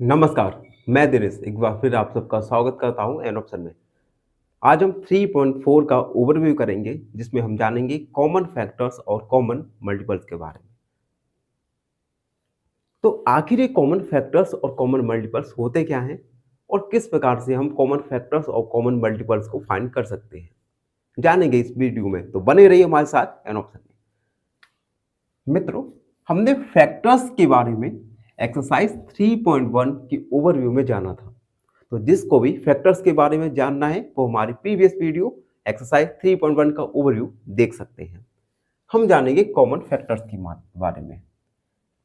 नमस्कार, मैं दिनेश एक बार फिर आप सबका स्वागत करता हूँ एन ऑप्शन में। आज हम 3.4 का ओवरव्यू करेंगे जिसमें हम जानेंगे कॉमन फैक्टर्स और कॉमन मल्टीपल्स के बारे में। तो आखिर ये कॉमन फैक्टर्स और कॉमन मल्टीपल्स होते क्या हैं और किस प्रकार से हम कॉमन फैक्टर्स और कॉमन मल्टीपल्स को फाइंड कर सकते हैं, जानेंगे इस वीडियो में। तो बने रहिए हमारे साथ एन ऑप्शन में। मित्रों, हमने फैक्टर्स के बारे में एक्सरसाइज 3.1 की ओवरव्यू में जाना था। तो जिसको भी फैक्टर्स के बारे में जानना है वो हमारी प्रीवियस वीडियो एक्सरसाइज 3.1 का ओवरव्यू देख सकते हैं। हम जानेंगे कॉमन फैक्टर्स के बारे में।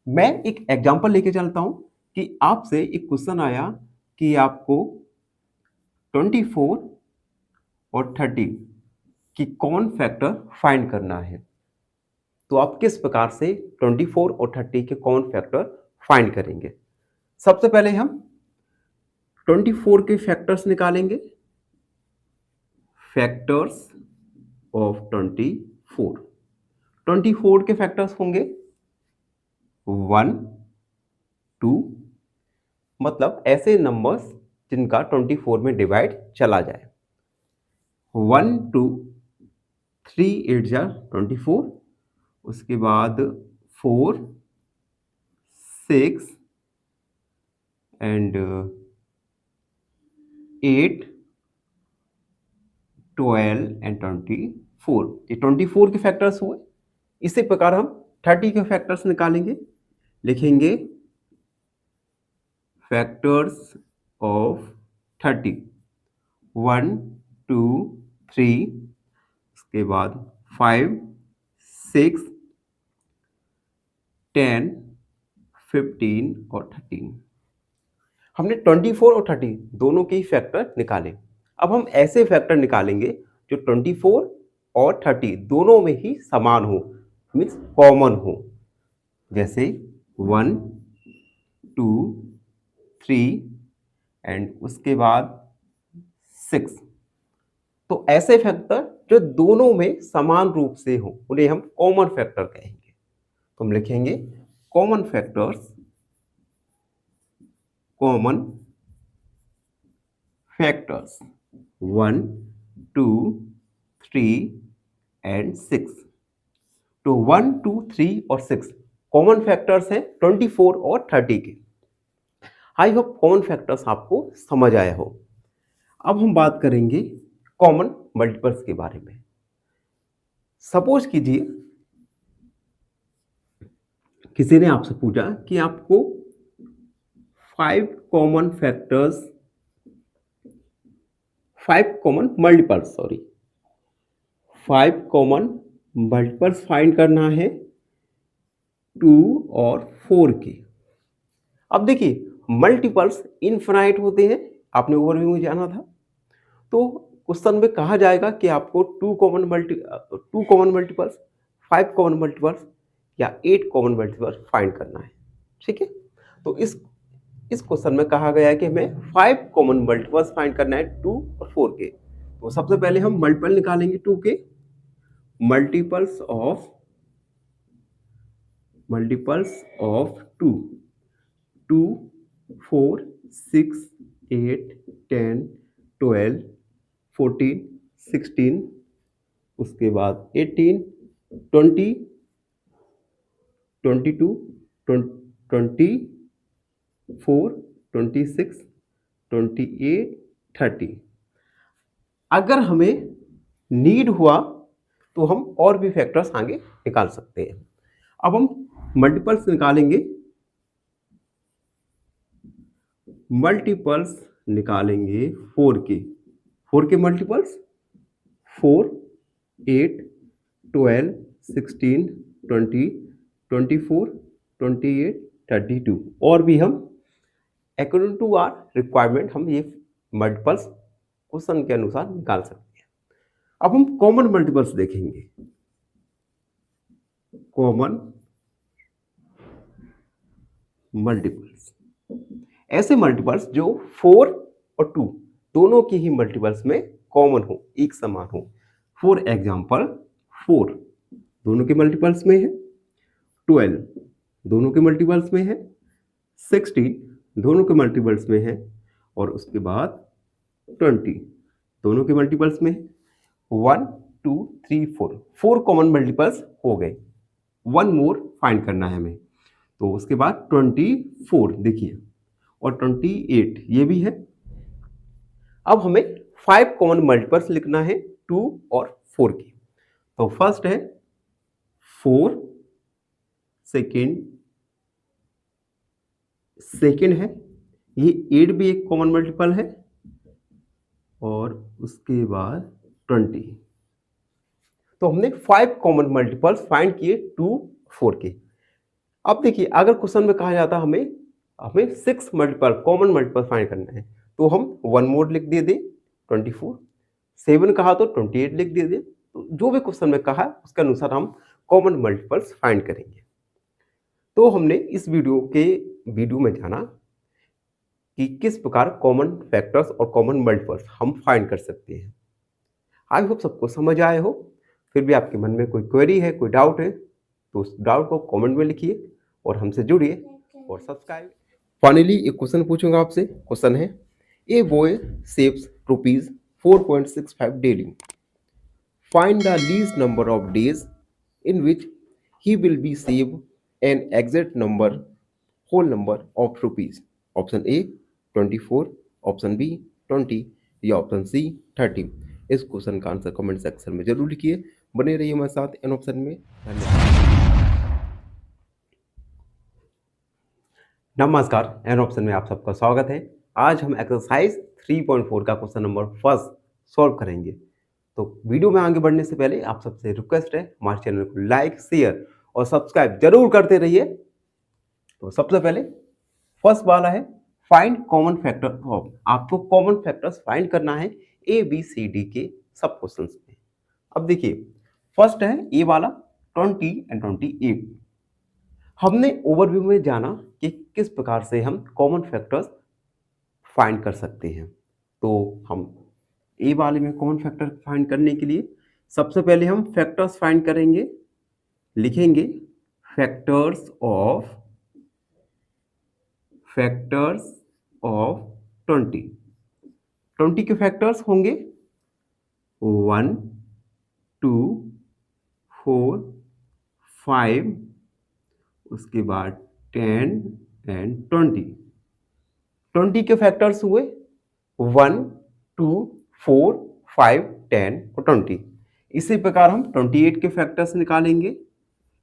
मैं एक एग्जांपल लेके चलता हूं कि आपसे एक क्वेश्चन आया कि आपको 24 और 30 की कॉमन फैक्टर फाइंड करना है। तो आप किस प्रकार से 24 और 30 के कॉमन फैक्टर फाइंड करेंगे? सबसे पहले हम 24 के फैक्टर्स निकालेंगे। फैक्टर्स ऑफ 24 के फैक्टर्स होंगे 1, 2, मतलब ऐसे नंबर्स जिनका 24 में डिवाइड चला जाए। 1, 2, 3 8 जा 24, उसके बाद 4, 6 एंड 8, 12 एंड 24। ये 24 के फैक्टर्स हुए। इसी प्रकार हम 30 के फैक्टर्स निकालेंगे। लिखेंगे फैक्टर्स ऑफ 30, 1, 2, 3, उसके बाद 5, 6, 10, 15 और 13। हमने 24 और 30 दोनों के ही फैक्टर निकाले। अब हम ऐसे फैक्टर निकालेंगे जो 24 और 30 दोनों में ही समान हो, मीन्स कॉमन हो। जैसे 1, 2, 3 एंड उसके बाद 6। तो ऐसे फैक्टर जो दोनों में समान रूप से हो उन्हें हम कॉमन फैक्टर कहेंगे। तो हम लिखेंगे common factors, common factors 1, 2, 3 and 6। तो 1, 2, 3 और 6 कॉमन फैक्टर्स हैं 24 और 30 के। आई होप कॉमन फैक्टर्स आपको समझ आया हो। अब हम बात करेंगे कॉमन मल्टीपल्स के बारे में। सपोज कीजिए किसी ने आपसे पूछा कि आपको 5 common factors, 5 common multiples 5 common multiples find करना है 2 और 4 के। अब देखिए मल्टीपल्स इनफाइनाइट होते हैं, आपने ओवरव्यू में जाना था। तो क्वेश्चन में कहा जाएगा कि आपको 2 कॉमन मल्टीपल्स, 5 कॉमन मल्टीपल्स या 8 कॉमन मल्टीपल्स फाइंड करना है। ठीक है, तो इस क्वेश्चन में कहा गया है कि हमें 5 कॉमन मल्टीपल्स फाइंड करना है 2 और 4 के। तो सबसे पहले हम मल्टीपल निकालेंगे 2 के। मल्टीपल्स ऑफ 2, 2, 4, 6, 8, 10, 12, 14, 16, उसके बाद 18, 20, 22, 24, 26, 28, 30। अगर हमें नीड हुआ तो हम और भी फैक्टर्स आगे निकाल सकते हैं। अब हम मल्टीपल्स निकालेंगे। मल्टीपल्स निकालेंगे 4 के। 4 के मल्टीपल्स 4, 8, 12, 16, 20, 24, 28, 32 और भी हम अकॉर्डिंग टू आर रिक्वायरमेंट हम ये मल्टीपल्स क्वेश्चन के अनुसार निकाल सकते हैं। अब हम कॉमन मल्टीपल्स देखेंगे। कॉमन मल्टीपल्स ऐसे मल्टीपल्स जो 4 और 2 दोनों के ही मल्टीपल्स में कॉमन हो, एक समान हो। फॉर एग्जाम्पल 4 दोनों के मल्टीपल्स में है, 12 दोनों के मल्टीपल्स में है, 16 दोनों के मल्टीपल्स में है, और उसके बाद 20 दोनों के मल्टीपल्स में 1 2 3 4 4 कॉमन मल्टीपल्स हो गए। वन मोर फाइंड करना है हमें। तो उसके बाद 24 देखिए, और 28 ये भी है। अब हमें 5 कॉमन मल्टीपल्स लिखना है 2 और 4 की। तो फर्स्ट है 4, सेकेंड है, ये 8 भी एक कॉमन मल्टीपल है, और उसके बाद 20। तो हमने 5 कॉमन मल्टीपल्स फाइंड किए 2 4 के। अब देखिए, अगर क्वेश्चन में कहा जाता हमें 6 मल्टीपल कॉमन मल्टीपल फाइंड करना है, तो हम 1 मोर लिख दे 24। 7 कहा तो 28 लिख दे। तो जो भी क्वेश्चन में कहा उसके अनुसार हम कॉमन मल्टीपल्स फाइंड करेंगे। तो हमने इस वीडियो में जाना कि किस प्रकार कॉमन फैक्टर्स और कॉमन मल्टीपल्स हम फाइंड कर सकते हैं। आई होप सबको समझ आए हो। फिर भी आपके मन में कोई क्वेरी है, कोई डाउट है, तो उस डाउट को कमेंट में लिखिए और हमसे जुड़िए और सब्सक्राइब। फाइनली एक क्वेश्चन पूछूंगा आपसे। क्वेश्चन है, a boy saves ₹4.65 daily. Find the least number of days in which he will be save an exact number whole number of rupees. Option a 24, option b 20 या option C 30। इस question का answer comment section में जरूर लिखिए। बने रहिए हमारे साथ एन ऑप्शन में। धन्यवाद। नमस्कार, एन ऑप्शन में आप सबका स्वागत है। आज हम एक्सरसाइज 3.4 का क्वेश्चन नंबर फर्स्ट सॉल्व करेंगे। तो वीडियो में आगे बढ़ने से पहले आप सबसे रिक्वेस्ट है, हमारे चैनल को लाइक, शेयर और सब्सक्राइब जरूर करते रहिए। तो सबसे पहले फर्स्ट वाला है फाइंड कॉमन फैक्टर ऑफ। आपको कॉमन फैक्टर्स फाइंड करना है ए बी सी डी के सब क्वेश्चंस में। अब देखिए, फर्स्ट है ए वाला 20 एंड 28। हमने ओवरव्यू में जाना कि किस प्रकार से हम कॉमन फैक्टर्स फाइंड कर सकते हैं। तो हम ए वाले में कॉमन फैक्टर फाइंड करने के लिए सबसे पहले हम फैक्टर्स फाइंड करेंगे। लिखेंगे फैक्टर्स ऑफ 20। 20 के फैक्टर्स होंगे 1 2 4 5, उसके बाद 10 एंड 20। 20 के फैक्टर्स हुए 1 2 4 5 10 और 20। इसी प्रकार हम 28 के फैक्टर्स निकालेंगे।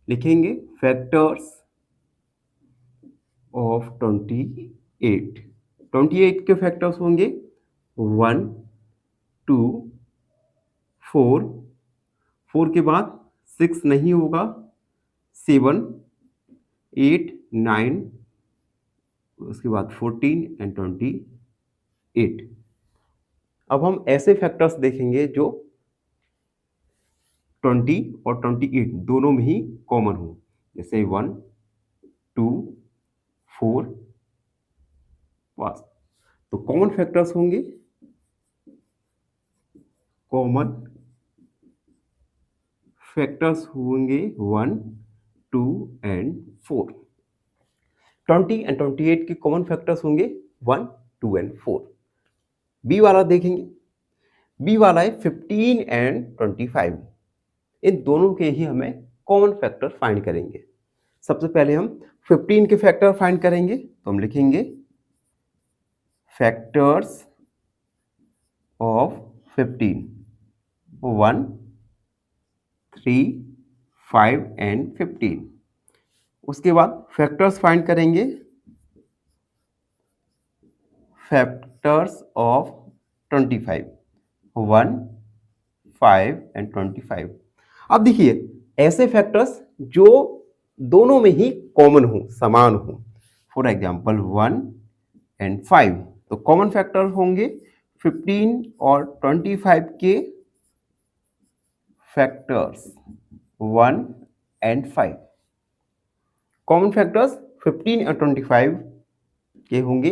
लिखेंगे फैक्टर्स ऑफ 28। 28 के फैक्टर्स होंगे 1 2 4, 4 के बाद 6 नहीं होगा, 7 8 9, उसके बाद 14 एंड 28। अब हम ऐसे फैक्टर्स देखेंगे जो 20 और 28 दोनों में ही कॉमन हो, जैसे 1 2 4 5। तो कॉमन फैक्टर्स होंगे, कॉमन फैक्टर्स होंगे 1 2 एंड 4। 20 एंड 28 के कॉमन फैक्टर्स होंगे 1 2 एंड 4। बी वाला देखेंगे। बी वाला है 15 एंड 25। इन दोनों के ही हमें कॉमन फैक्टर फाइंड करेंगे। सबसे पहले हम 15 के फैक्टर फाइंड करेंगे। तो हम लिखेंगे फैक्टर्स ऑफ 15 1 3 5 एंड 15। उसके बाद फैक्टर्स फाइंड करेंगे फैक्टर्स ऑफ 25 1 5 एंड 25। अब देखिए, ऐसे फैक्टर्स जो दोनों में ही कॉमन हो, समान हो। For example 1 and 5। तो कॉमन फैक्टर होंगे 15 और 25 के फैक्टर्स 1 एंड 5। कॉमन फैक्टर्स 15 और 25 के होंगे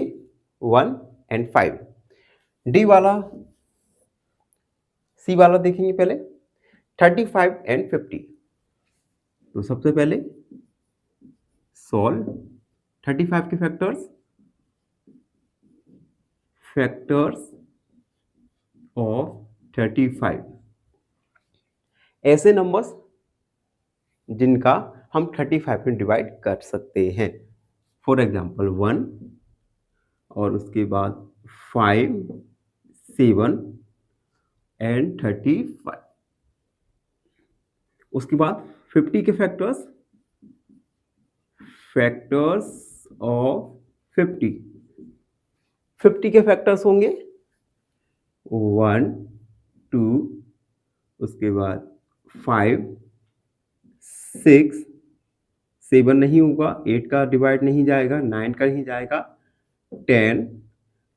1 एंड 5। डी वाला, सी वाला देखेंगे पहले 35 एंड 50। तो सबसे पहले सॉल्व 35 के फैक्टर्स फैक्टर्स ऑफ 35, ऐसे नंबर्स जिनका हम 35 में डिवाइड कर सकते हैं। फॉर एग्जाम्पल 1 और उसके बाद 5, 7 एंड 35। उसके बाद 50 के फैक्टर्स, फैक्टर्स ऑफ 50, 50 के फैक्टर्स होंगे 1, 2, उसके बाद 5, 6, 7 नहीं होगा, 8 का डिवाइड नहीं जाएगा, 9 का नहीं जाएगा, 10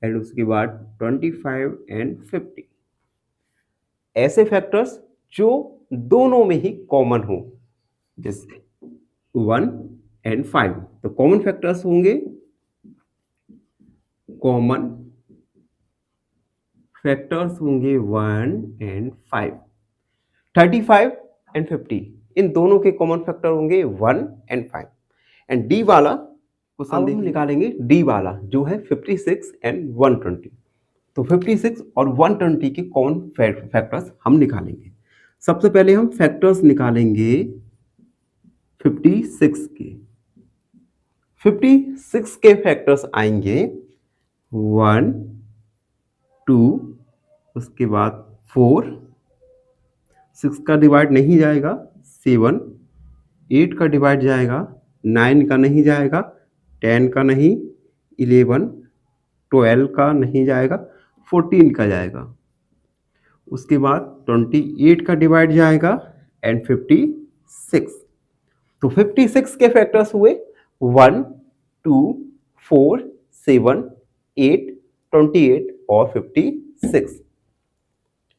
एंड उसके बाद 25 एंड 50। ऐसे फैक्टर्स जो दोनों में ही कॉमन हो, जैसे 1 एंड 5। तो कॉमन फैक्टर्स होंगे, कॉमन फैक्टर्स होंगे 1 एंड 5। 35 एंड 50 इन दोनों के कॉमन फैक्टर होंगे 1 एंड 5। एंड डी वाला क्वेश्चन हम निकालेंगे, डी वाला जो है 56 एंड 120। तो 56 और 120 के कॉमन फैक्टर्स हम निकालेंगे। सबसे पहले हम फैक्टर्स निकालेंगे 56 के। 56 के फैक्टर्स आएंगे 1, 2, उसके बाद 4, 6 का डिवाइड नहीं जाएगा, 7, 8 का डिवाइड जाएगा, 9 का नहीं जाएगा, 10 का नहीं, 11, 12 का नहीं जाएगा, 14 का जाएगा। उसके बाद 28 का डिवाइड जाएगा एंड 56। तो 56 के फैक्टर्स हुए 1, 2, 4, 7, 8, 28 और 56।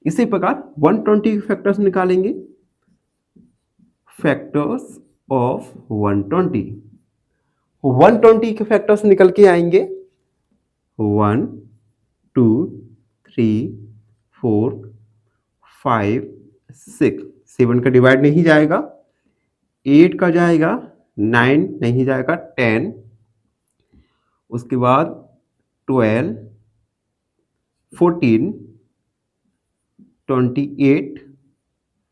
इसी प्रकार 120 के फैक्टर्स निकालेंगे, फैक्टर्स ऑफ 120। 120 के फैक्टर्स निकल के आएंगे 1, 2, 3, 4, 5, 6, 7 का डिवाइड नहीं जाएगा, 8 का जाएगा, 9 नहीं जाएगा, 10, उसके बाद 12, 14, 28,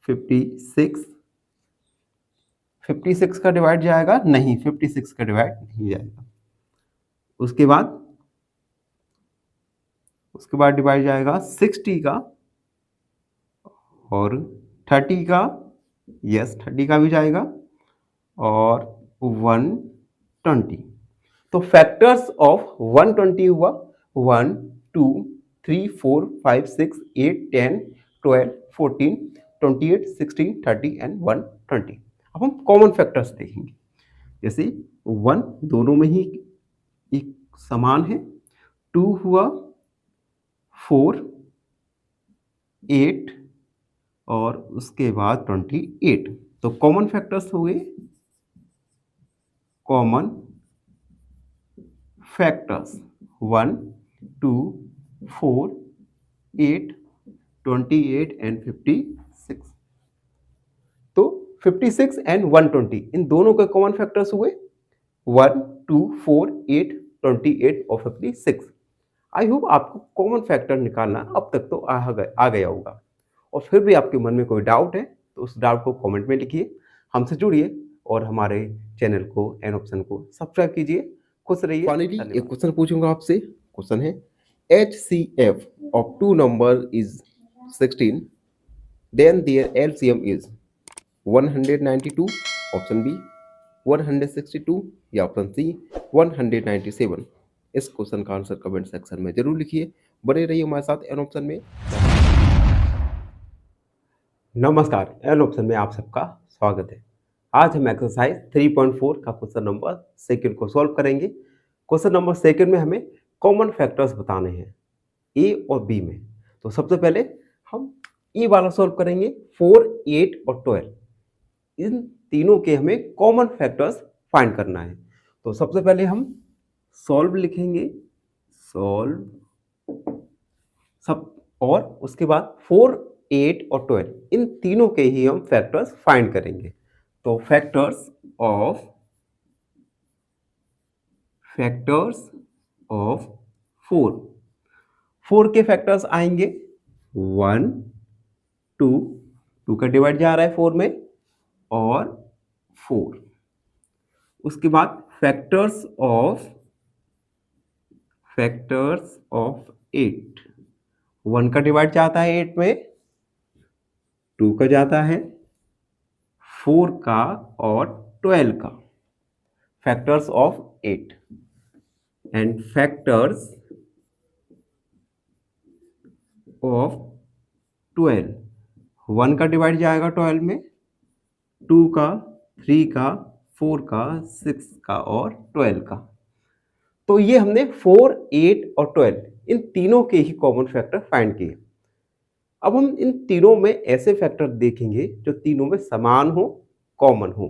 56, 56 का डिवाइड जाएगा नहीं, 56 का डिवाइड नहीं जाएगा। उसके बाद डिवाइड जाएगा 60 का और 30 का, यस 30 का भी जाएगा, और 120। तो फैक्टर्स ऑफ 120 हुआ 1, 2, 3, 4, 5, 6, 8, 10, 12, 14, 28, 16, 30 एंड 120। अब हम कॉमन फैक्टर्स देखेंगे। जैसे 1 दोनों में ही एक समान है, 2 हुआ 4, 8 और उसके बाद 28। तो कॉमन फैक्टर्स हुए, कॉमन फैक्टर्स 1, 2, 4, 8, 28 एंड 56। तो 56 एंड 120 इन दोनों के कॉमन फैक्टर्स हुए 1, 2, 4, 8, 28 और 56। आई होप आपको कॉमन फैक्टर निकालना अब तक तो आ गया होगा। और फिर भी आपके मन में कोई डाउट है तो उस डाउट को कमेंट में लिखिए, हमसे जुड़िए और हमारे चैनल को एन ऑप्शन को सब्सक्राइब कीजिए। खुश रहिए। फाइनली एक क्वेश्चन पूछूंगा आपसे। क्वेश्चन है HCF of two number is 16, then their LCM is 192, option b 162 या ऑप्शन सी 197। इस क्वेश्चन का आंसर कमेंट सेक्शन में जरूर लिखिए। बने रहिए हमारे साथ एन ऑप्शन में। नमस्कार, एन ऑप्शन में आप सबका स्वागत है। आज हम एक्सरसाइज 3.4 का क्वेश्चन नंबर सेकंड को सॉल्व करेंगे। क्वेश्चन नंबर सेकंड में हमें कॉमन फैक्टर्स बताने हैं ए और बी में। तो सबसे पहले हम ए वाला सॉल्व करेंगे, 4, 8 और 12। इन तीनों के हमें कॉमन फैक्टर्स फाइंड करना है। तो सबसे पहले हम सॉल्व लिखेंगे, सॉल्व सब, और उसके बाद 4, 8 और 12 इन तीनों के ही हम फैक्टर्स फाइंड करेंगे। तो फैक्टर्स ऑफ 4, 4 के फैक्टर्स आएंगे 1 2, 2 का डिवाइड जा रहा है 4 में और 4। उसके बाद फैक्टर्स ऑफ 8, 1 का डिवाइड जाता है 8 में, 2 का जाता है, 4 का और 12 का। Factors of 8 and factors of 12, 1 का डिवाइड जाएगा 12 में, 2 का, 3 का, 4 का, 6 का और 12 का। तो ये हमने 4, 8 और 12 इन तीनों के ही कॉमन फैक्टर फाइंड किए। अब हम इन तीनों में ऐसे फैक्टर देखेंगे जो तीनों में समान हो, कॉमन हो।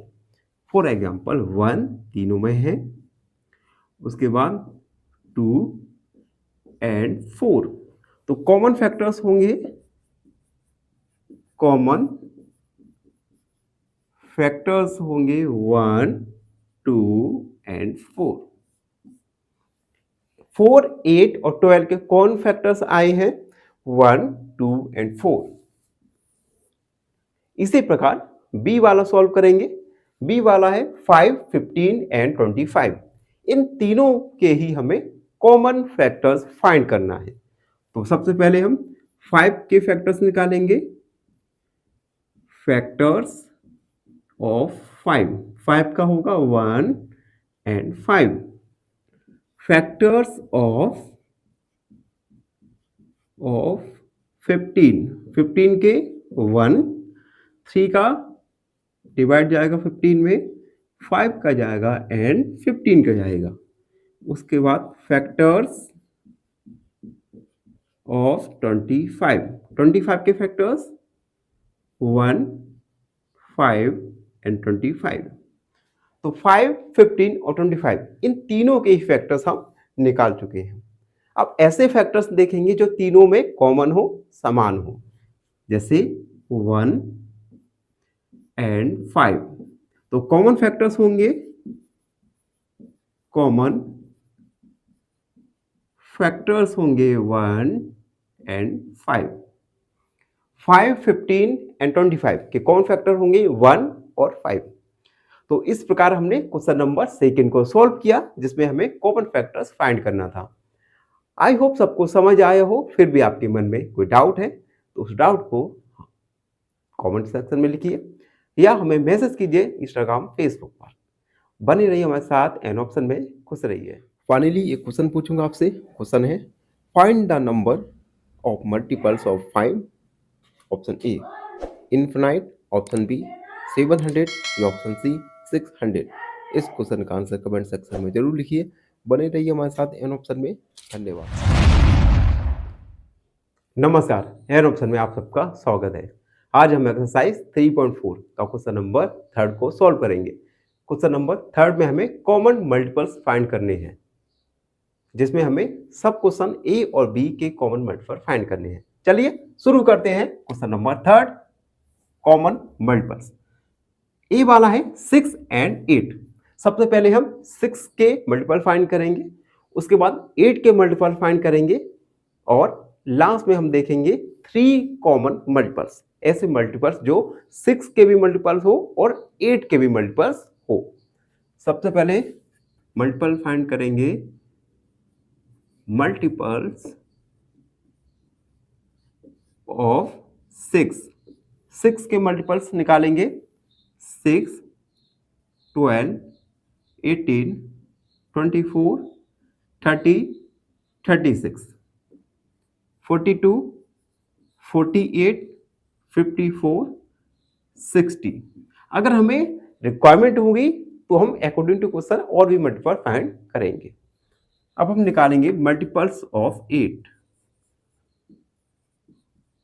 फॉर एग्जाम्पल 1 तीनों में है, उसके बाद 2 एंड 4। तो कॉमन फैक्टर्स होंगे, कॉमन फैक्टर्स होंगे 1, 2 एंड 4। 4, 8 और 12 के कौन फैक्टर्स आए हैं 1, 2 एंड 4। इसी प्रकार बी वाला सॉल्व करेंगे। बी वाला है 5, 15 एंड 25। इन तीनों के ही हमें कॉमन फैक्टर्स फाइंड करना है। तो सबसे पहले हम 5 के फैक्टर्स निकालेंगे। फैक्टर्स ऑफ 5, 5 का होगा 1 एंड 5। फैक्टर्स ऑफ 15, 15 के 1, 3 का डिवाइड जाएगा 15 में, 5 का जाएगा एंड 15 का जाएगा। उसके बाद फैक्टर्स ऑफ 25, 25 के फैक्टर्स 1, 5 एंड 25। तो 5, 15 और 25 इन तीनों के ही फैक्टर्स हम निकाल चुके हैं। अब ऐसे फैक्टर्स देखेंगे जो तीनों में कॉमन हो, समान हो, जैसे 1 एंड 5। तो कॉमन फैक्टर्स होंगे, कॉमन फैक्टर्स होंगे 1 एंड 5। 5, 15 एंड 25 के कॉमन फैक्टर होंगे 1 और 5। तो इस प्रकार हमने क्वेश्चन नंबर 2 को सॉल्व किया, जिसमें हमें कॉमन फैक्टर्स फाइंड करना था। आई होप सबको समझ आया हो। फिर भी आपके मन में कोई डाउट है तो उस डाउट को कमेंट सेक्शन में लिखिए या हमें मैसेज कीजिए इंस्टाग्राम, फेसबुक पर। बने रहिए हमारे साथ, एन ऑप्शन में खुश रहिए। फाइनली एक क्वेश्चन पूछूंगा आपसे। क्वेश्चन है, find the number of multiples of 5। Option a infinite, option b 700 या ऑप्शन सी 600। इस क्वेश्चन का आंसर कमेंट सेक्शन में जरूर लिखिए। बने रहिए हमारे साथ एन ऑप्शन में। धन्यवाद। नमस्कार, एन ऑप्शन में आप सबका स्वागत है। आज हम एक्सरसाइज 3.4 का क्वेश्चन नंबर 3 को सॉल्व करेंगे। क्वेश्चन नंबर 3 में हमें कॉमन मल्टीपल्स फाइंड करने हैं, जिसमें हमें सब क्वेश्चन ए और बी के कॉमन मल्टीपल फाइंड करने हैं। चलिए शुरू करते हैं। Question number 3, common multiples. A वाला है 6 एंड 8। सबसे पहले हम 6 के मल्टीपल फाइंड करेंगे, उसके बाद 8 के मल्टीपल फाइंड करेंगे और लास्ट में हम देखेंगे 3 कॉमन मल्टीपल्स, ऐसे मल्टीपल्स जो 6 के भी मल्टीपल्स हो और 8 के भी मल्टीपल्स हो। सबसे पहले मल्टीपल फाइंड करेंगे, मल्टीपल्स ऑफ 6 के मल्टीपल्स निकालेंगे। 6, 12, 18, 24, 30, 36, 42, 48, 54, 60। अगर हमें रिक्वायरमेंट होगी तो हम अकॉर्डिंग टू क्वेश्चन और भी मल्टीपल फाइंड करेंगे। अब हम निकालेंगे मल्टीपल्स ऑफ 8।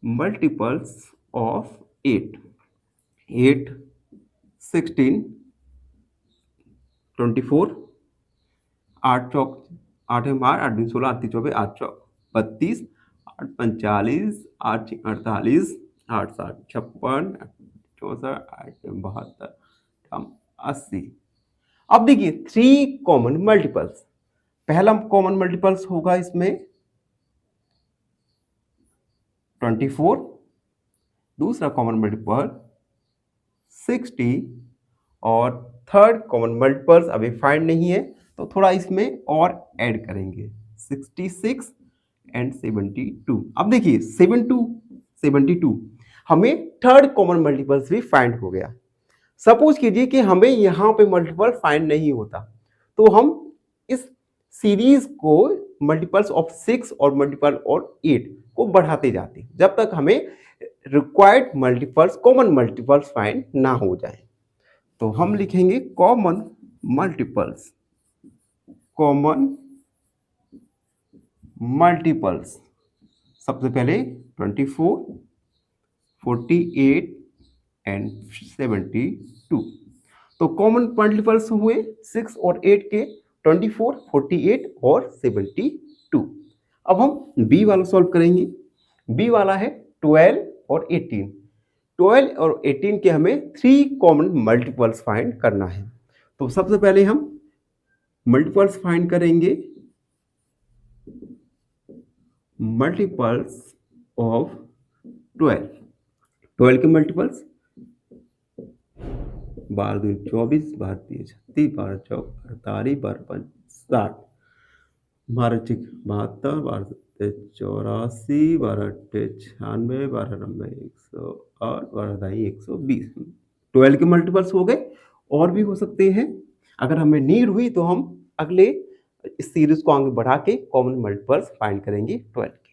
मल्टीपल्स ऑफ 8, 16, 24, 8 चौक 8 बार 8 दिन 16, 8 24, 8 चौक 32, 8 45, 8 48, 8 7 56, 64, 8 72, 80। अब देखिए 3 कॉमन मल्टीपल्स। पहला कॉमन मल्टीपल्स होगा इसमें 24, दूसरा कॉमन मल्टीपल 60 और थर्ड कॉमन मल्टीपल्स अभी फाइंड नहीं है तो थोड़ा इसमें और ऐड करेंगे 66 एंड 72। अब देखिए 72 हमें थर्ड कॉमन मल्टीपल्स भी फाइंड हो गया। सपोज कीजिए कि हमें यहाँ पे मल्टीपल फाइंड नहीं होता तो हम इस सीरीज को मल्टीपल्स ऑफ 6 और मल्टीपल और 8 को बढ़ाते जाते जब तक हमें required multiples common multiples find ना हो जाए। तो हम लिखेंगे कॉमन मल्टीपल्स सबसे पहले 24, 48 एंड 72। तो कॉमन मल्टीपल्स हुए 6 और 8 के 24, 48 और 72। अब हम बी वाला सॉल्व करेंगे। बी वाला है 12 और 18। 12 और 18 के हमें 3 कॉमन मल्टीपल्स फाइंड करना है। तो सबसे पहले हम मल्टीपल्स फाइंड करेंगे मल्टीपल्स ऑफ 12। 12 के मल्टीपल्स 12 दूनी 24, 12 तीन 36, 12 चौक 48, 12 पंच 60, 12 चिक 72, 12 सत्ते 84, 12 अट्ठे 96, 12 नब्बे 108, 12 ढाई 120। 12 के मल्टीपल्स हो गए, और भी हो सकते हैं। अगर हमें नीड हुई तो हम अगले इस सीरीज को आगे बढ़ा के कॉमन मल्टीपल्स फाइंड करेंगे 12 के।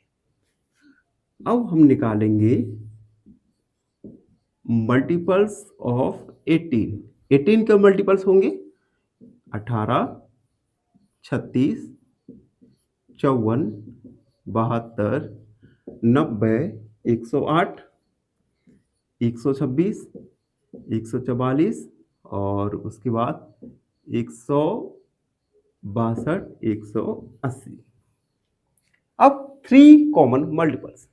अब हम निकालेंगे मल्टीपल्स ऑफ 18। 18 के मल्टीपल्स होंगे 18, 36, 54, 72, 90, 108, 126, 144 और उसके बाद 162, 180। अब 3 कॉमन मल्टीपल्स।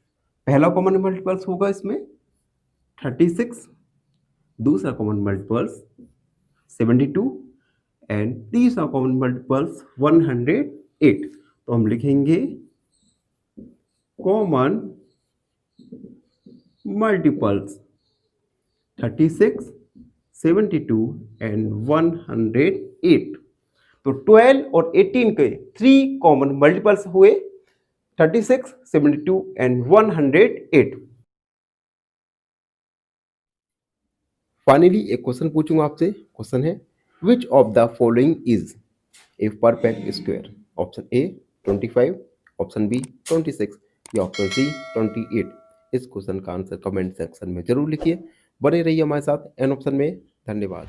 पहला कॉमन मल्टीपल्स होगा इसमें 36, दूसरा कॉमन मल्टीपल्स 72 एंड तीसरा कॉमन मल्टीपल्स 108। तो हम लिखेंगे कॉमन मल्टीपल्स 36, 72 एंड 108। तो 12 और 18 के 3 कॉमन मल्टीपल्स हुए 36, 72 एंड 108। फाइनली एक क्वेश्चन पूछूंगा आपसे। क्वेश्चन है which of the following is a perfect square. Option a 25, option b 26 या ऑप्शन सी 28। इस क्वेश्चन का आंसर कमेंट सेक्शन में जरूर लिखिए। बने रहिए हमारे साथ एन ऑप्शन में। धन्यवाद।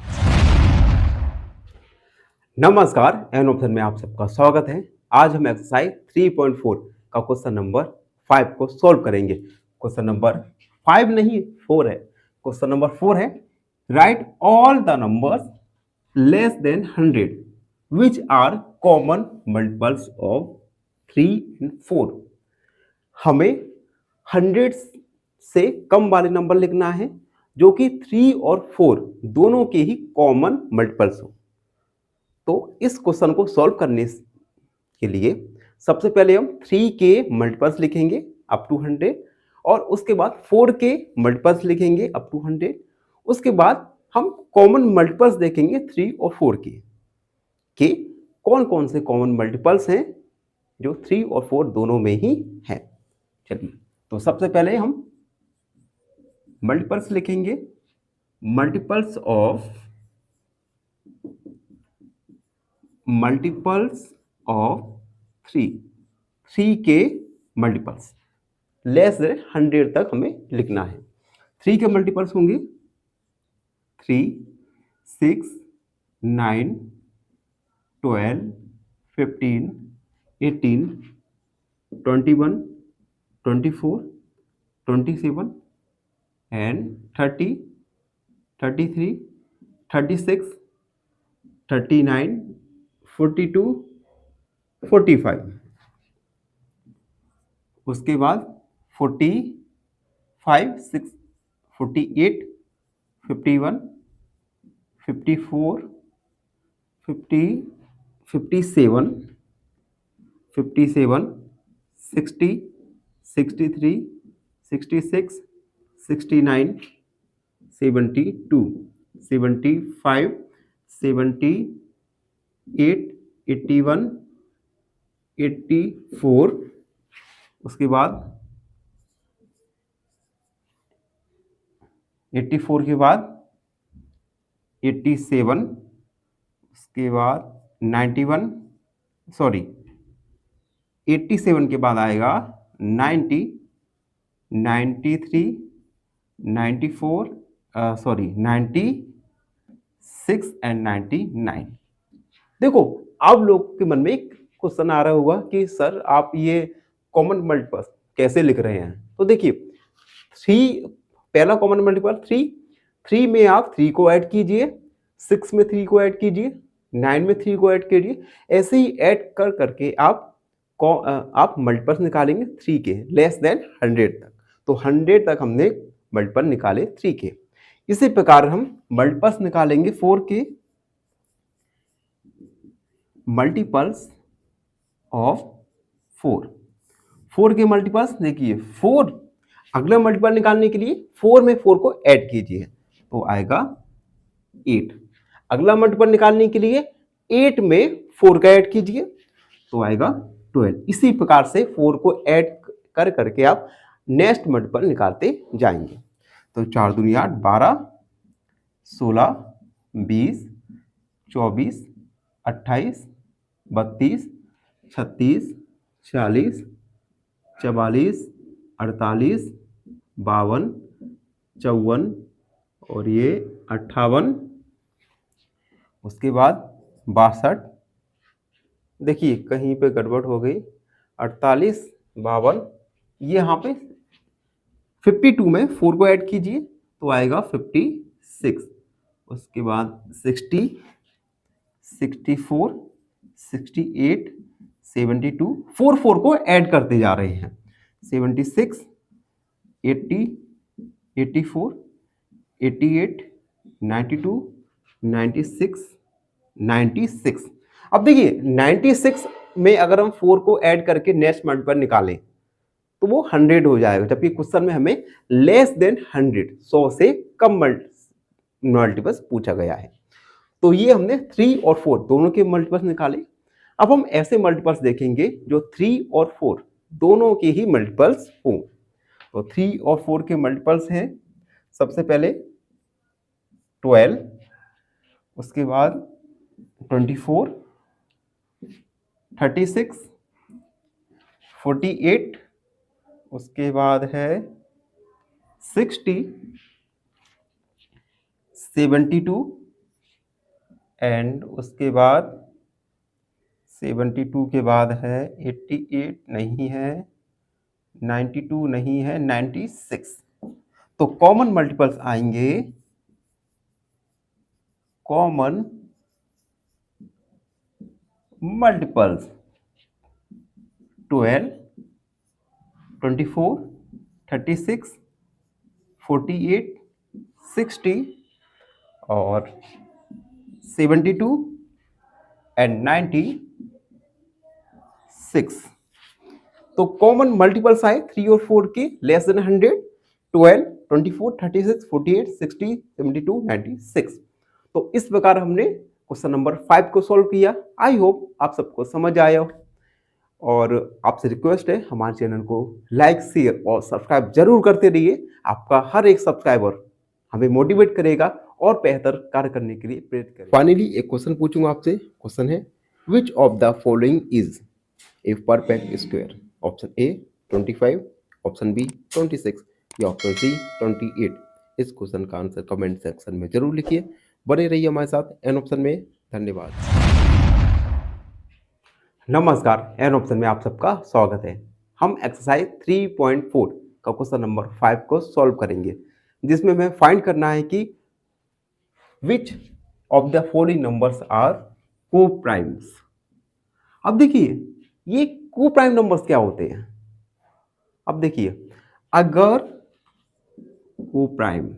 नमस्कार, एन ऑप्शन में आप सबका स्वागत है। आज हम एक्सरसाइज 3.4 का क्वेश्चन नंबर 5 को सॉल्व करेंगे। क्वेश्चन नंबर 5 नहीं 4 है। क्वेश्चन नंबर 4 है write all the numbers less than 100 which are common multiples of 3 and 4। हमें 100 से कम वाले नंबर लिखना है जो कि 3 और 4 दोनों के ही कॉमन मल्टीपल्स हो। तो इस क्वेश्चन को सॉल्व करने के लिए सबसे पहले हम 3 के मल्टीपल्स लिखेंगे अप टू 100 और उसके बाद 4 के मल्टीपल्स लिखेंगे अप टू 100। उसके बाद हम कॉमन मल्टीपल्स देखेंगे 3 और 4 के कौन कौन से कॉमन मल्टीपल्स हैं जो 3 और 4 दोनों में ही हैं। चलिए, तो सबसे पहले हम मल्टीपल्स लिखेंगे। मल्टीपल्स ऑफ 3 के मल्टीपल्स लेस देन 100 तक हमें लिखना है। 3 के मल्टीपल्स होंगे 3, 6, 9, 12, 15, 18, 21, 24, 27 and 30, 33, 36, 39, 42, 45। उसके बाद 45, 6, 48, 51, 54, 50, 57, 57, 60, 63, 66, 69, 72, 75, 78, 81, 84, उसके बाद 84 के बाद 87, उसके बाद 91, सॉरी 87 के बाद आएगा 90, 93, 94, सॉरी 96 एंड 99। देखो आप लोग के मन में एक क्वेश्चन आ रहा होगा कि सर आप ये कॉमन मल्टीपल कैसे लिख रहे हैं। तो देखिए 3 पहला कॉमन मल्टीपल 3 में आप 3 को ऐड कीजिए, 6 में 3 को ऐड कीजिए, 9 में 3 को ऐड कीजिए। ऐसे ही ऐड कर करके आप मल्टीपल्स निकालेंगे 3 के लेस देन 100 तक। तो 100 तक हमने मल्टीपल निकाले 3 के। इसी प्रकार हम मल्टीपल्स निकालेंगे 4 के, मल्टीपल्स ऑफ 4 के मल्टीपल्स देखिए 4, अगला मल्टीपल निकालने के लिए 4 में 4 को ऐड कीजिए तो आएगा 8। अगला मल्टीपल निकालने के लिए 8 में 4 का ऐड कीजिए तो आएगा 12। इसी प्रकार से 4 को ऐड कर करके आप नेक्स्ट मल्टीपल निकालते जाएंगे। तो 4 दूनी 8, 12, 16, 20, 24, 28, 32, 36, 40, 44, 48, 52, 54 और ये 58, उसके बाद 62, देखिए कहीं पे गड़बड़ हो गई, 48, 52, ये यहाँ पे 52 में 4 को ऐड कीजिए तो आएगा 56, उसके बाद 60, 64, 68, 72, 4 को ऐड करते जा रहे हैं, 76, 80, 84, 88, 92, 96, 96। अब देखिए 96 में अगर हम 4 को ऐड करके नेक्स्ट मल्टीपल निकालें तो वो 100 हो जाएगा, जबकि क्वेश्चन में हमें लेस देन 100 से कम मल्टीपल्स पूछा गया है। तो ये हमने 3 और 4 दोनों के मल्टीपल्स निकाले। अब हम ऐसे मल्टीपल्स देखेंगे जो 3 और 4 दोनों के ही मल्टीपल्स हों। तो 3 और 4 के मल्टीपल्स हैं, सबसे पहले 12, उसके बाद 24, 36, 48, उसके बाद है 60, 72 एंड उसके बाद 72 के बाद है 88 नहीं है, 92 नहीं है, 96। तो कॉमन मल्टीपल्स आएंगे, कॉमन मल्टीपल्स 12, 24, 36, 48, 60 और 72 एंड 96। तो कॉमन मल्टीपल्स आए 3 और 4 के लेस देन 100, 12, 24, 36, 48, 60, 72, 96। तो इस प्रकार हमने क्वेश्चन नंबर 5 को सॉल्व किया। आई होप आप सबको समझ आया हो और आपसे रिक्वेस्ट है हमारे चैनल को लाइक, शेयर और सब्सक्राइब जरूर करते रहिए। आपका हर एक सब्सक्राइबर हमें मोटिवेट करेगा और बेहतर कार्य करने के लिए प्रेरित करेगा। फाइनली एक क्वेश्चन पूछूंगा आपसे। क्वेश्चन है which of the following is a perfect square? Option a 25, option b 26 या ऑप्शन सी 28। इस क्वेश्चन का आंसर कमेंट सेक्शन में जरूर लिखिए। बने रहिए हमारे साथ एन ऑप्शन में। धन्यवाद। नमस्कार, एन ऑप्शन में आप सबका स्वागत है। हम एक्सरसाइज 3.4 का क्वेश्चन नंबर 5 को सॉल्व करेंगे, जिसमें हमें फाइंड करना है कि which of the following numbers are coprimes. अब देखिए ये को प्राइम नंबर्स क्या होते हैं। अब देखिए अगर को प्राइम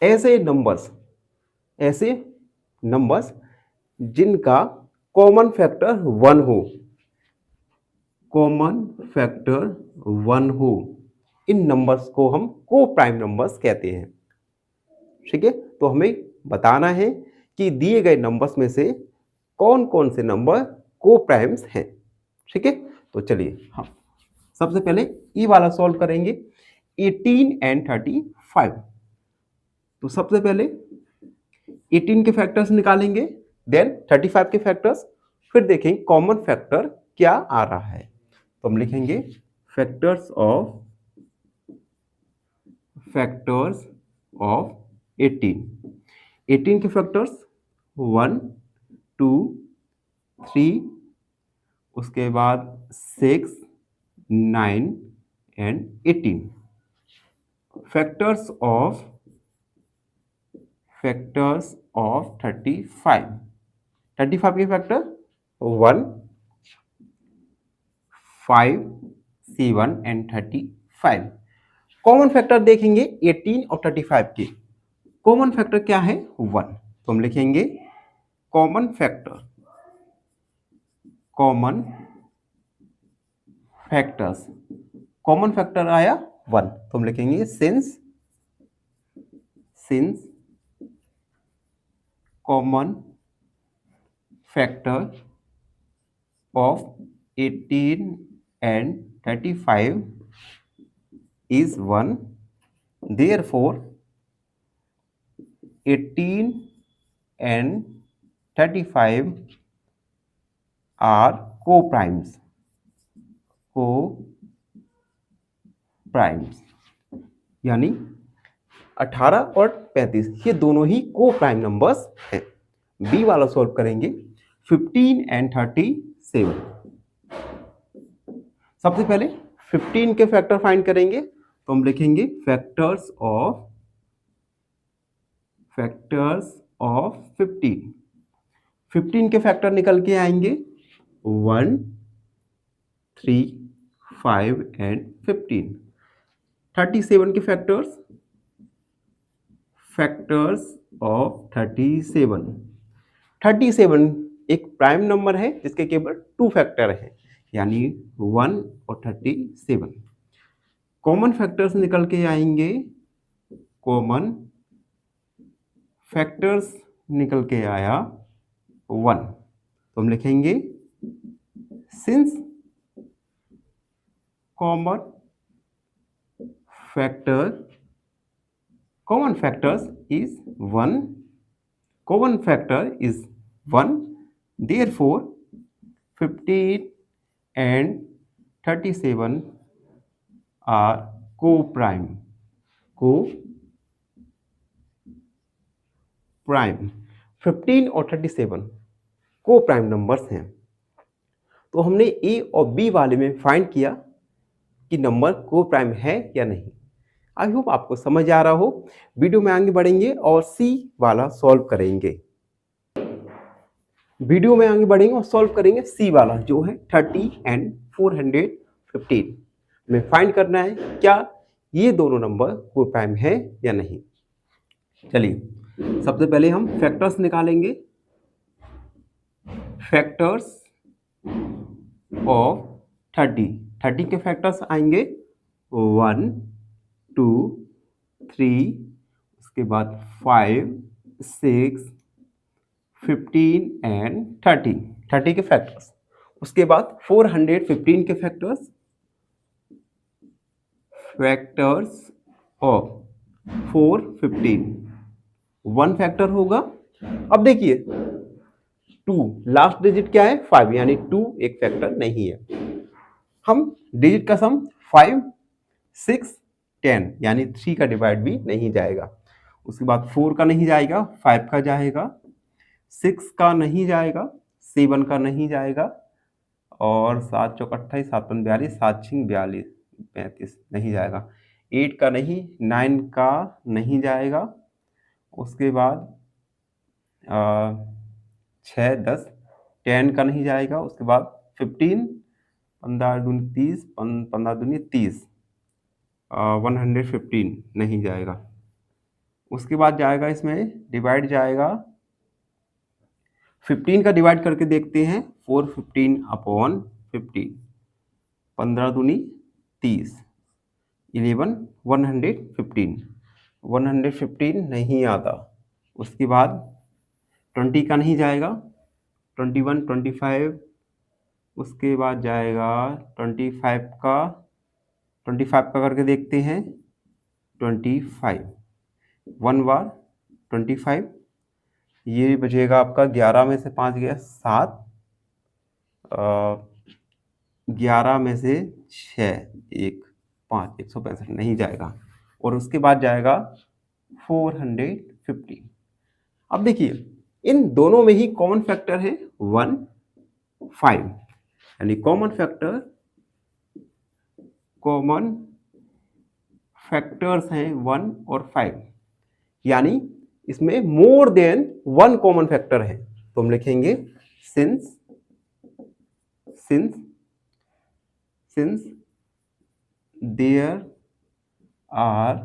ऐसे नंबर्स जिनका कॉमन फैक्टर 1 हो, कॉमन फैक्टर 1 हो, इन नंबर्स को हम को प्राइम नंबर्स कहते हैं। ठीक है, तो हमें बताना है कि दिए गए नंबर्स में से कौन कौन से नंबर को प्राइम्स हैं। ठीक है, तो चलिए हम सबसे पहले ई वाला सॉल्व करेंगे, 18 एंड 35। तो सबसे पहले 18 के फैक्टर्स निकालेंगे, देन 35 के फैक्टर्स, फिर देखेंगे कॉमन फैक्टर क्या आ रहा है। तो हम लिखेंगे फैक्टर्स ऑफ 18 के फैक्टर्स 1 2 3, उसके बाद 6 9 एंड 18। फैक्टर्स ऑफ 35 के फैक्टर 1 5 7 एंड 35। कॉमन फैक्टर देखेंगे 18 और 35 के। कॉमन फैक्टर क्या है 1, तो हम लिखेंगे कॉमन फैक्टर आया 1, तो हम लिखेंगे since common factor of 18 and 35 is 1, therefore 18 and 35 are co-primes। यानी 18 और 35 ये दोनों ही को प्राइम नंबर्स हैं। बी वाला सॉल्व करेंगे, 15 एंड 37। सबसे पहले 15 के फैक्टर फाइंड करेंगे, तो हम लिखेंगे फैक्टर्स ऑफ 15। 15 के फैक्टर निकल के आएंगे 1 3 5 एंड 15। 37 के फैक्टर्स ऑफ 37 एक प्राइम नंबर है जिसके केवल 2 फैक्टर हैं, यानी 1 और 37। कॉमन फैक्टर्स निकल के आएंगे, कॉमन फैक्टर्स निकल के आया 1, तो हम लिखेंगे since common factor is 1, therefore 15 and 37 are co-prime। 15 और 37 को प्राइम नंबर्स हैं। तो हमने ए और बी वाले में फाइंड किया कि नंबर को प्राइम है या नहीं। आई होप आपको समझ आ रहा हो। वीडियो में आगे बढ़ेंगे और सी वाला सॉल्व करेंगे। और सॉल्व करेंगे सी वाला जो है 30 एंड 415 में फाइंड करना है क्या ये दोनों नंबर को प्राइम है या नहीं। चलिए सबसे पहले हम फैक्टर्स निकालेंगे। फैक्टर्स ऑफ 30 के फैक्टर्स आएंगे 1 2 3, उसके बाद 5 6 15 एंड 30 के फैक्टर्स। उसके बाद 415 के फैक्टर्स ऑफ 415 1 फैक्टर होगा। अब देखिए 2 लास्ट डिजिट क्या है 5, यानी 2 एक फैक्टर नहीं है। हम डिजिट का सम 5 6 10 यानी 3 का डिवाइड भी नहीं जाएगा। उसके बाद 4 का नहीं जाएगा, 5 का जाएगा, 6 का नहीं जाएगा, 7 का नहीं जाएगा, और 7 चौक 28 7 5 42 7 6 42 35 नहीं जाएगा। 8 का नहीं, 9 का नहीं जाएगा। उसके बाद 6 10 10 का नहीं जाएगा। उसके बाद 15 15 दूनी 30 15 दूनी 30 115 नहीं जाएगा। उसके बाद जाएगा इसमें डिवाइड जाएगा, 15 का डिवाइड करके देखते हैं 415 अपॉन 15 15 दूनी 30, 11 115, 115 नहीं आता। उसके बाद 20 का नहीं जाएगा, 21 25, उसके बाद जाएगा 25 का, 25 का करके देखते हैं, 25 1 बार 25, ये बचेगा आपका 11 में से 5 गया 7, 11 में से 6 1 5, 165 नहीं जाएगा। और उसके बाद जाएगा 450। अब देखिए इन दोनों में ही कॉमन फैक्टर है 1 5, यानी कॉमन फैक्टर्स हैं 1 और 5, यानी इसमें मोर देन 1 कॉमन फैक्टर है। तो हम लिखेंगे since there are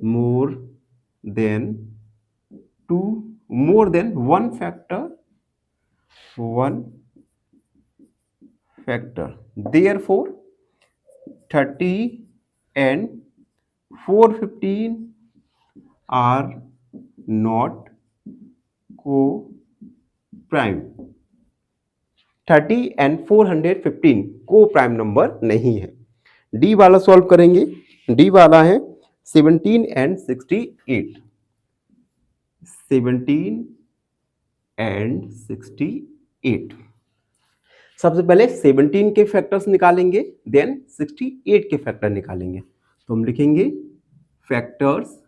more than 1 factor, therefore 30 and 415 are not co-prime। 30 and 415 को प्राइम नंबर नहीं है। डी वाला सॉल्व करेंगे। डी वाला है 17 and 68, 17 and 68। सबसे पहले 17 के फैक्टर्स निकालेंगे, देन 68 के फैक्टर निकालेंगे। तो हम लिखेंगे फैक्टर्स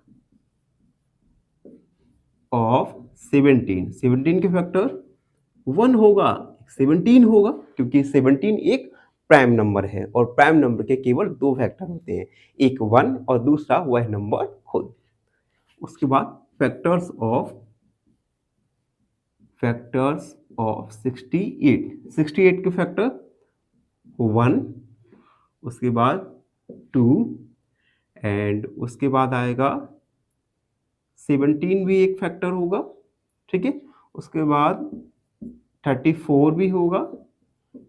ऑफ 17। 17 के फैक्टर 1 होगा, 17 होगा, क्योंकि 17 एक प्राइम नंबर है और प्राइम नंबर के केवल 2 फैक्टर होते हैं, एक 1 और दूसरा वह नंबर खुद। उसके बाद फैक्टर्स ऑफ 68 के फैक्टर 1, उसके बाद 2 एंड उसके बाद आएगा 17 भी एक फैक्टर होगा, ठीक है। उसके बाद 34 भी होगा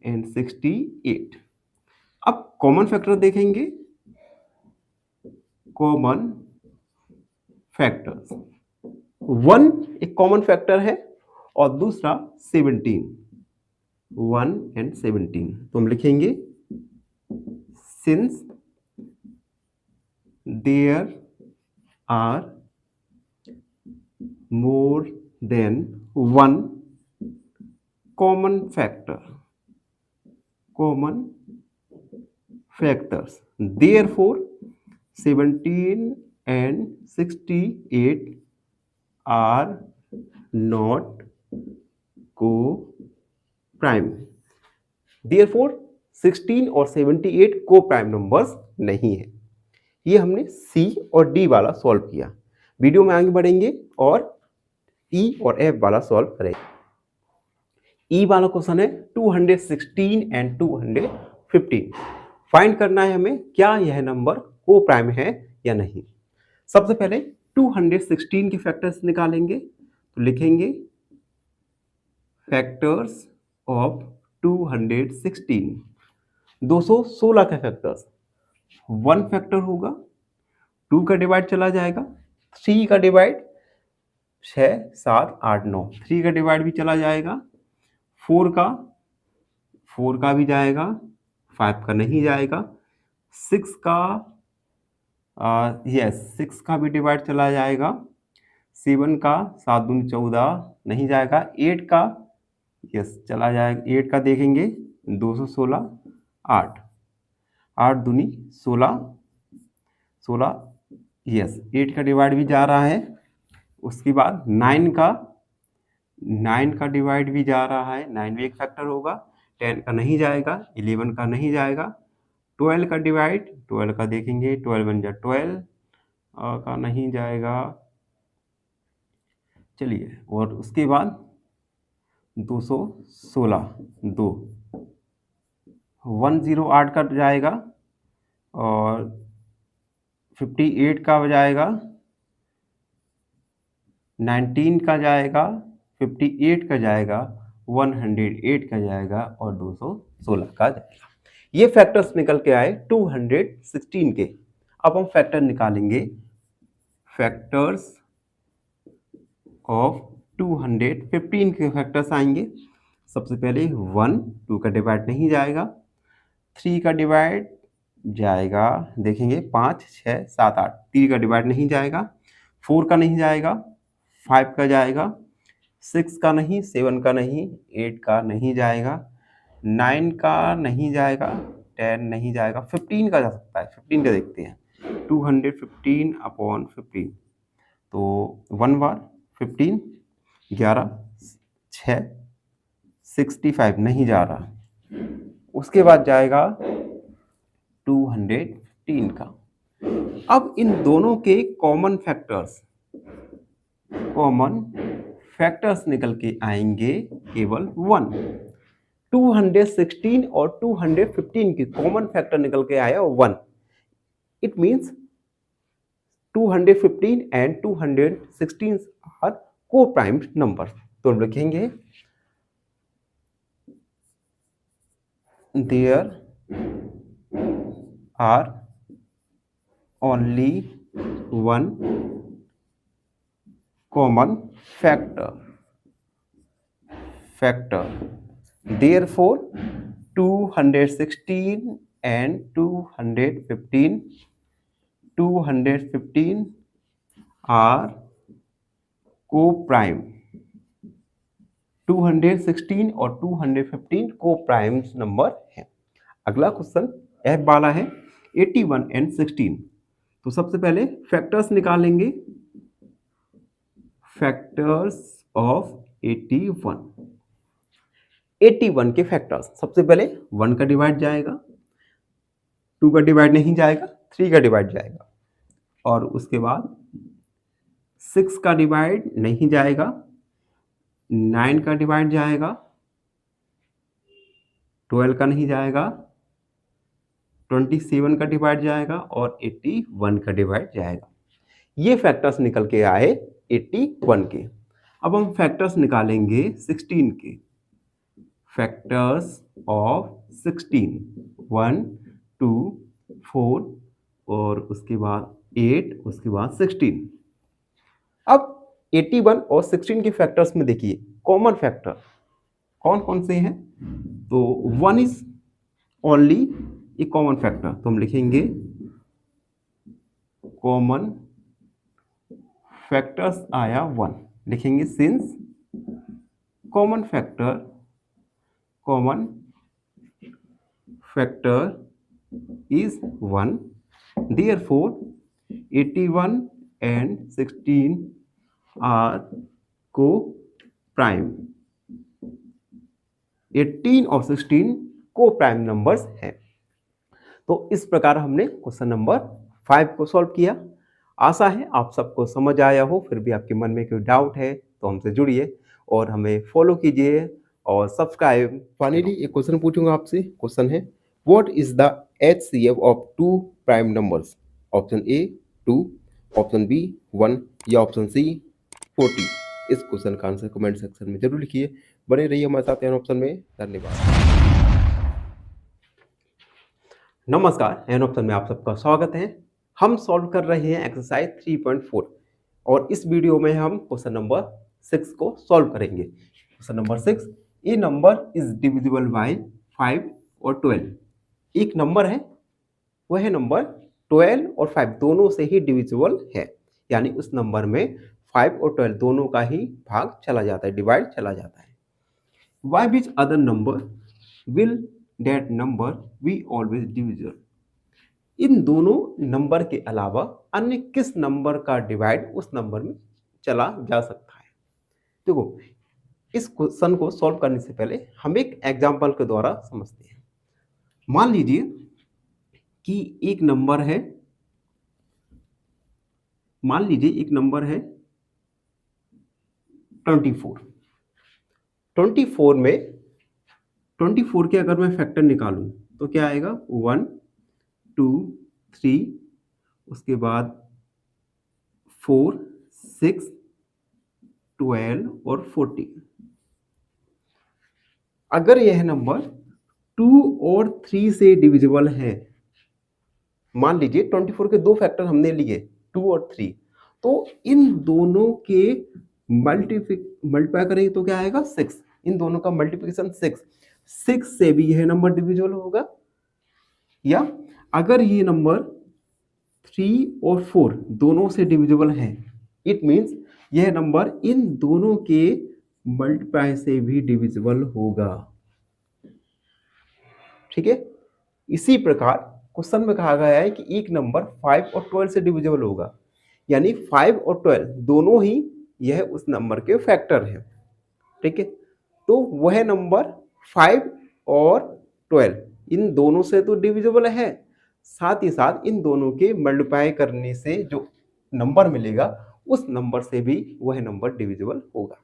एंड 68। अब कॉमन फैक्टर देखेंगे, कॉमन फैक्टर्स 1 एक कॉमन फैक्टर है और दूसरा 17, 1 and 17। तो हम लिखेंगे since there are more than 1 common factors, therefore 17 and 68 are not co-prime। therefore 16 और 78 को-प्राइम नंबर्स नहीं है। ये हमने सी और डी वाला सॉल्व किया। वीडियो में आगे बढ़ेंगे और ई और एफ वाला सॉल्व करेंगे। ई वाला क्वेश्चन है 216 एंड 215। फाइंड करना है हमें क्या यह नंबर को-प्राइम है या नहीं। सबसे पहले 216 के फैक्टर्स निकालेंगे। तो लिखेंगे फैक्टर्स ऑफ 216, 216 के फैक्टर्स 1 फैक्टर होगा, 2 का डिवाइड चला जाएगा, 3 का डिवाइड 6 7 8 9, 3 का डिवाइड भी चला जाएगा, 4 का भी जाएगा, 5 का नहीं जाएगा, 6 का 6 का भी डिवाइड चला जाएगा, 7 का 7 दूनी 14 नहीं जाएगा, 8 का चला जाएगा, 8 का देखेंगे 216, 8 दूनी 16, 8 का डिवाइड भी जा रहा है। उसके बाद 9 का डिवाइड भी जा रहा है, 9 भी एक फैक्टर होगा, 10 का नहीं जाएगा, 11 का नहीं जाएगा, 12 का डिवाइड, 12 का देखेंगे 12 बन जा 12 का नहीं जाएगा। चलिए, और उसके बाद 216 2 108 का जाएगा और 58 का जाएगा, 19 का जाएगा, 58 का जाएगा, 108 का जाएगा और 216 का जाएगा। ये फैक्टर्स निकल के आए 216 के। अब हम फैक्टर निकालेंगे, फैक्टर्स ऑफ 215 के फैक्टर्स आएंगे। सबसे पहले 1, 2 का डिवाइड नहीं जाएगा, 3 का डिवाइड जाएगा, देखेंगे 5, 6, 7, 8, 3 का डिवाइड नहीं जाएगा, 4 का नहीं जाएगा, 5 का जाएगा, 6 का नहीं, 7 का नहीं, 8 का नहीं जाएगा, 9 का नहीं जाएगा, 10 नहीं जाएगा, 15 का जा सकता है। 15 का देखते हैं, 215 अपॉन 15, तो 1 बार 15, 11, 6, 65 नहीं जा रहा। उसके बाद जाएगा 215 का। अब इन दोनों के कॉमन फैक्टर्स निकल के आएंगे केवल 1। 216 और 215 की कॉमन फैक्टर निकल के आया 1। It means 215 and 216 are coprimed numbers. तो हम लिखेंगे there are only one common factor. Therefore 216 and 215 are co-prime। 216 और 215 को-प्राइम्स नंबर है। अगला क्वेश्चन F वाला है 81 एंड 16। तो सबसे पहले फैक्टर्स निकालेंगे, फैक्टर्स ऑफ 81 के फैक्टर्स। सबसे पहले 1 का डिवाइड जाएगा, 2 का डिवाइड नहीं जाएगा, 3 का डिवाइड जाएगा, और उसके बाद 6 का डिवाइड नहीं जाएगा, 9 का डिवाइड जाएगा, 12 का नहीं जाएगा, 27 का डिवाइड जाएगा, और 81 का डिवाइड जाएगा। ये फैक्टर्स निकल के आए 81 के। अब हम फैक्टर्स निकालेंगे 16 के। फैक्टर्स ऑफ 16, 1, 2, 4 और उसके बाद 8, उसके बाद 16। अब 81 और 16 के फैक्टर्स में देखिए कॉमन फैक्टर कौन कौन से हैं। तो 1 is only A common factor, तो हम लिखेंगे कॉमन फैक्टर्स आया 1, लिखेंगे since common factor is 1, therefore 81 and 16 are co-prime। 18 और 16 को-प्राइम नंबर्स हैं। तो इस प्रकार हमने क्वेश्चन नंबर 5 को सॉल्व किया। आशा है आप सबको समझ आया हो। फिर भी आपके मन में कोई डाउट है तो हमसे जुड़िए और हमें फॉलो कीजिए और सब्सक्राइब। फाइनली एक क्वेश्चन पूछूंगा आपसे। क्वेश्चन है what is the HCF of 2 prime numbers. Option a 2, option b 1 या ऑप्शन सी 40। इस क्वेश्चन का आंसर कमेंट सेक्शन में जरूर लिखिए। बने रहिए हमारे साथ एन ऑप्शन में। धन्यवाद। नमस्कार, एन ऑप्शन में आप सबका स्वागत है। हम सॉल्व कर रहे हैं एक्सरसाइज 3.4 और इस वीडियो में हम क्वेश्चन नंबर 6 को सॉल्व करेंगे। Question number 6, A number is divisible by 5 और 12। एक नंबर है, वह नंबर 12 और 5 दोनों से ही डिविजिबल है, यानी उस नंबर में 5 और 12 दोनों का ही भाग चला जाता है, डिवाइड चला जाता है। By which other number will that number be always divisible? इन दोनों नंबर के अलावा अन्य किस नंबर का डिवाइड उस नंबर में चला जा सकता है। देखो, इस क्वेश्चन को सॉल्व करने से पहले हम एक एग्जांपल के द्वारा समझते हैं। मान लीजिए कि एक नंबर है, मान लीजिए एक नंबर है 24। 24 में 24 के अगर मैं फैक्टर निकालूं तो क्या आएगा 1, 2, 3, उसके बाद 4, 6, 12 और 14। अगर यह नंबर 2 और 3 से डिविजिबल है। मान लीजिए 24 के दो फैक्टर हमने लिए 2 और 3, तो इन दोनों के मल्टीप्लाई करेंगे तो क्या आएगा 6। इन दोनों का मल्टीप्लिकेशन 6 से भी यह नंबर डिविजिबल होगा। या अगर ये नंबर 3 और 4 दोनों से डिविजिबल है, इट मीन्स यह नंबर इन दोनों के मल्टीप्लाई से भी डिविजिबल होगा। ठीक है, इसी प्रकार क्वेश्चन में कहा गया है कि एक नंबर 5 और 12 से डिविजिबल होगा, यानी 5 और 12 दोनों ही यह उस नंबर के फैक्टर हैं। ठीक है, तो वह नंबर 5 और 12 इन दोनों से तो डिविजिबल है, साथ ही साथ इन दोनों के मल्टीप्लाई करने से जो नंबर मिलेगा उस नंबर से भी वह नंबर डिविजिबल होगा।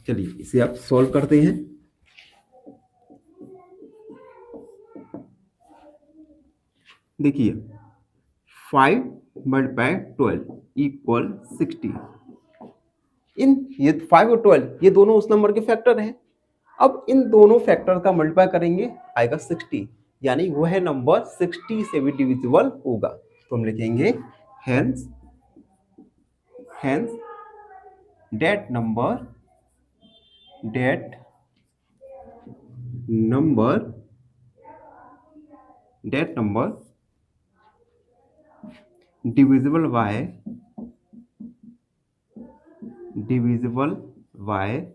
चलिए इसे आप सॉल्व करते हैं। देखिए 5 मल्टीप्लाई 12 इक्वल 60। ये 5 और 12 ये दोनों उस नंबर के फैक्टर हैं। अब इन दोनों फैक्टर का मल्टीप्लाई करेंगे आएगा 60, यानी वह नंबर 60 से भी डिविजिबल होगा। तो हम लिखेंगे hence that number divisible by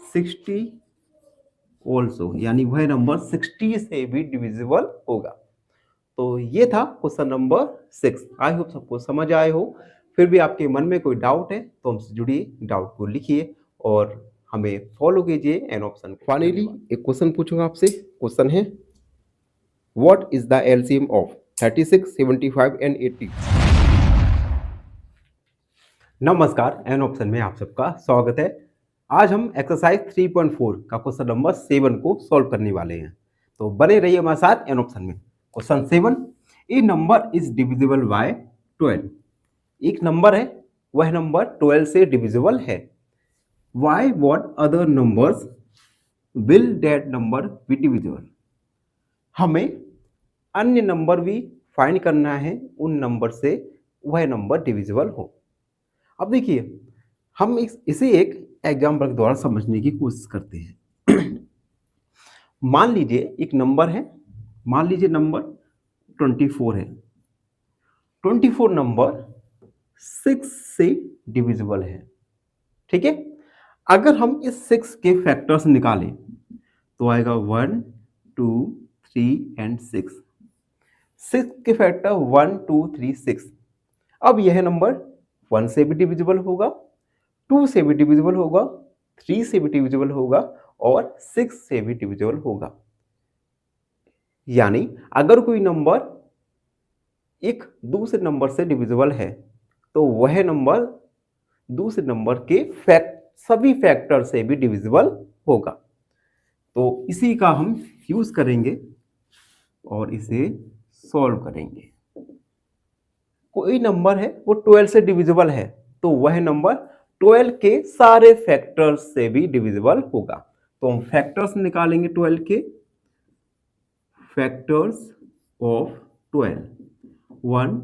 60 also, यानी वह नंबर 60 से भी डिविजिबल होगा। तो ये था क्वेश्चन नंबर 6। आई होप सबको समझ आए हो। फिर भी आपके मन में कोई डाउट है तो हमसे जुड़िए, डाउट को लिखिए और हमें फॉलो कीजिए एन ऑप्शन। फाइनली एक क्वेश्चन पूछूंगा आपसे। क्वेश्चन है what is the LCM of 36, 75 and 80। नमस्कार, एन ऑप्शन में आप सबका स्वागत है। आज हम एक्सरसाइज 3.4 का क्वेश्चन नंबर 7 को सॉल्व करने वाले हैं, तो बने रहिए हमारे साथ एन ऑप्शन में। Question 7, A number is divisible by 12। एक नंबर है, वह नंबर 12 से डिविजिबल है। Why what other numbers will that number be divisible. हमें अन्य नंबर भी फाइंड करना है उन नंबर से वह नंबर डिविजिबल हो। अब देखिए हम इसे एक एग्जाम्पल के द्वारा समझने की कोशिश करते हैं। मान लीजिए एक नंबर है, मान लीजिए नंबर 24 है। 24 नंबर 6 से डिविजिबल है। ठीक है, अगर हम इस 6 के फैक्टर्स निकालें तो आएगा 1, 2, 3 एंड 6। 6 के फैक्टर 1, 2, 3, 6। अब यह नंबर 1 से भी डिविजिबल होगा, 2 से भी डिविजिबल होगा, 3 से भी डिविजिबल होगा और 6 से भी डिविजिबल होगा। यानी अगर कोई नंबर एक दूसरे नंबर से डिविजिबल है तो वह नंबर दूसरे नंबर के सभी फैक्टर से भी डिविजिबल होगा। तो इसी का हम यूज करेंगे और इसे सॉल्व करेंगे। कोई नंबर है वो 12 से डिविजिबल है तो वह नंबर 12 के सारे फैक्टर्स से भी डिविजिबल होगा। तो हम फैक्टर्स निकालेंगे 12 के। Factors of 12 1,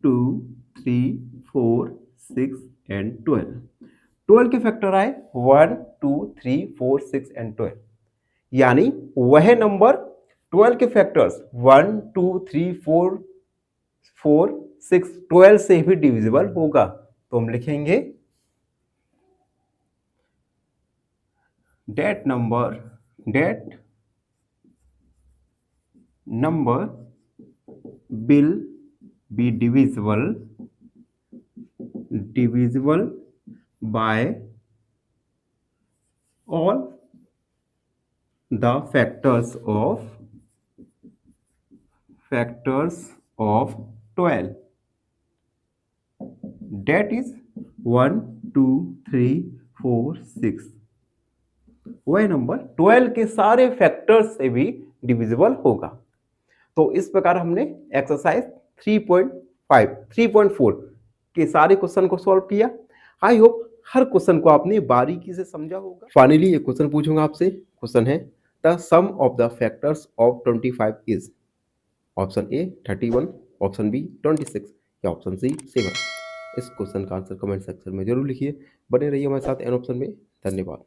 2, 3, 4, 6 and 12। 12 के फैक्टर आए 1, 2, 3, 4, 6 एंड 12, यानी वह नंबर 12 के फैक्टर्स 1, 2, 3, 4, 6, 12 से भी डिविजिबल होगा। तो हम लिखेंगे that number will be divisible by all the factors of 12, that is 1, 2, 3, 4, 6। वह नंबर 12 के सारे फैक्टर्स से भी डिविजिबल होगा। तो इस प्रकार हमने एक्सरसाइज 3.4 के सारे क्वेश्चन को सॉल्व किया। आई होप हर क्वेश्चन को आपने बारीकी से समझा होगा। फाइनली एक क्वेश्चन पूछूंगा आपसे। क्वेश्चन है the sum of the factors of 25 is option a 31, option b 26 या ऑप्शन सी 7। इस क्वेश्चन का आंसर कमेंट सेक्शन में जरूर लिखिए। बने रहिए हमारे साथ एन ऑप्शन में। धन्यवाद।